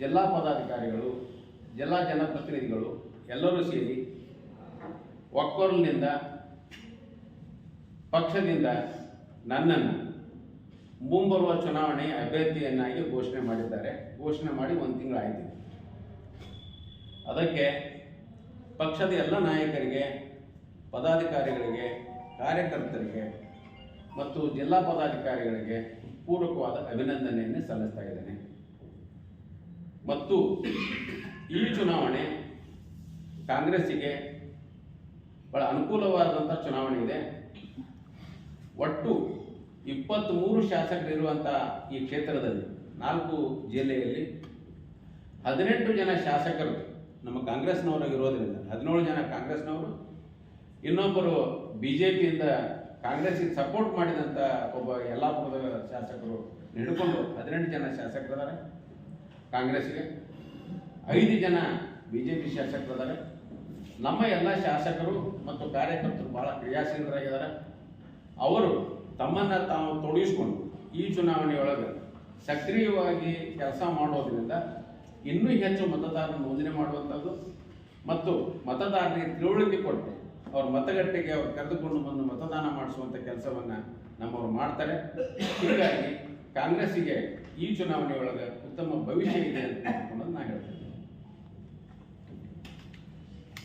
ಜಿಲ್ಲಾ ಪದಾಧಿಕಾರಿಗಳು, ಜಿಲ್ಲಾ ಜನಪ್ರತಿನಿಧಿಗಳು ಎಲ್ಲರೂ ಸೇರಿ ಒಕ್ಕೊರಲಿನಿಂದ ಪಕ್ಷದಿಂದ ನನ್ನನ್ನು ಮುಂಬರುವ ಚುನಾವಣೆ ಅಭ್ಯರ್ಥಿಯನ್ನಾಗಿ ಘೋಷಣೆ ಮಾಡಿದ್ದಾರೆ. ಘೋಷಣೆ ಮಾಡಿ 1 ತಿಂಗಳಾಯಿತು. ಅದಕ್ಕೆ ಪಕ್ಷದ ಎಲ್ಲ ನಾಯಕರಿಗೆ, ಪದಾಧಿಕಾರಿಗಳಿಗೆ, ಕಾರ್ಯಕರ್ತರಿಗೆ ಮತ್ತು ಜಿಲ್ಲಾ ಪದಾಧಿಕಾರಿಗಳಿಗೆ ಪೂರ್ವಕವಾದ ಅಭಿನಂದನೆಯನ್ನು ಸಲ್ಲಿಸ್ತಾ ಇದ್ದೇನೆ. ಮತ್ತು ಈ ಚುನಾವಣೆ ಕಾಂಗ್ರೆಸ್ಸಿಗೆ ಬಹಳ ಅನುಕೂಲವಾದಂಥ ಚುನಾವಣೆ ಇದೆ. ಒಟ್ಟು 23 ಶಾಸಕರಿರುವಂಥ ಈ ಕ್ಷೇತ್ರದಲ್ಲಿ 4 ಜಿಲ್ಲೆಯಲ್ಲಿ 18 ಜನ ಶಾಸಕರು ನಮ್ಮ ಕಾಂಗ್ರೆಸ್ನವರು ಇರೋದ್ರಿಂದ 17 ಜನ ಕಾಂಗ್ರೆಸ್ನವರು, ಇನ್ನೊಬ್ಬರು BJPಯಿಂದ ಕಾಂಗ್ರೆಸ್ಸಿಗೆ ಸಪೋರ್ಟ್ ಮಾಡಿದಂಥ ಒಬ್ಬ ಯಲ್ಲಾಪುರದ ಶಾಸಕರು ಹಿಡ್ಕೊಂಡು 18 ಜನ ಶಾಸಕರಿದ್ದಾರೆ. ಕಾಂಗ್ರೆಸ್ಸಿಗೆ 5 ಜನ BJP ಶಾಸಕರಿದ್ದಾರೆ. ನಮ್ಮ ಎಲ್ಲ ಶಾಸಕರು ಮತ್ತು ಕಾರ್ಯಕರ್ತರು ಭಾಳ ಕ್ರಿಯಾಶೀಲರಾಗಿದ್ದಾರೆ. ಅವರು ತಮ್ಮನ್ನು ತಾವು ತೊಡಗಿಸ್ಕೊಂಡು ಈ ಚುನಾವಣೆಯೊಳಗೆ ಸಕ್ರಿಯವಾಗಿ ಕೆಲಸ ಮಾಡೋದ್ರಿಂದ ಇನ್ನೂ ಹೆಚ್ಚು ಮತದಾರರ ನೋಂದಣಿ ಮಾಡುವಂಥದ್ದು ಮತ್ತು ಮತದಾರರಿಗೆ ತಿಳುವಳಿಕೆ ಕೊಟ್ಟು ಅವ್ರ ಮತಗಟ್ಟೆಗೆ ಅವ್ರು ಕರೆದುಕೊಂಡು ಬಂದು ಮತದಾನ ಮಾಡಿಸುವಂಥ ಕೆಲಸವನ್ನು ನಮ್ಮವರು ಮಾಡ್ತಾರೆ. ಹೀಗಾಗಿ ಕಾಂಗ್ರೆಸ್ಸಿಗೆ ಈ ಚುನಾವಣೆಯೊಳಗೆ ಉತ್ತಮ ಭವಿಷ್ಯ ಇದೆ ಅಂತ ನಾನು ಹೇಳ್ತೇನೆ.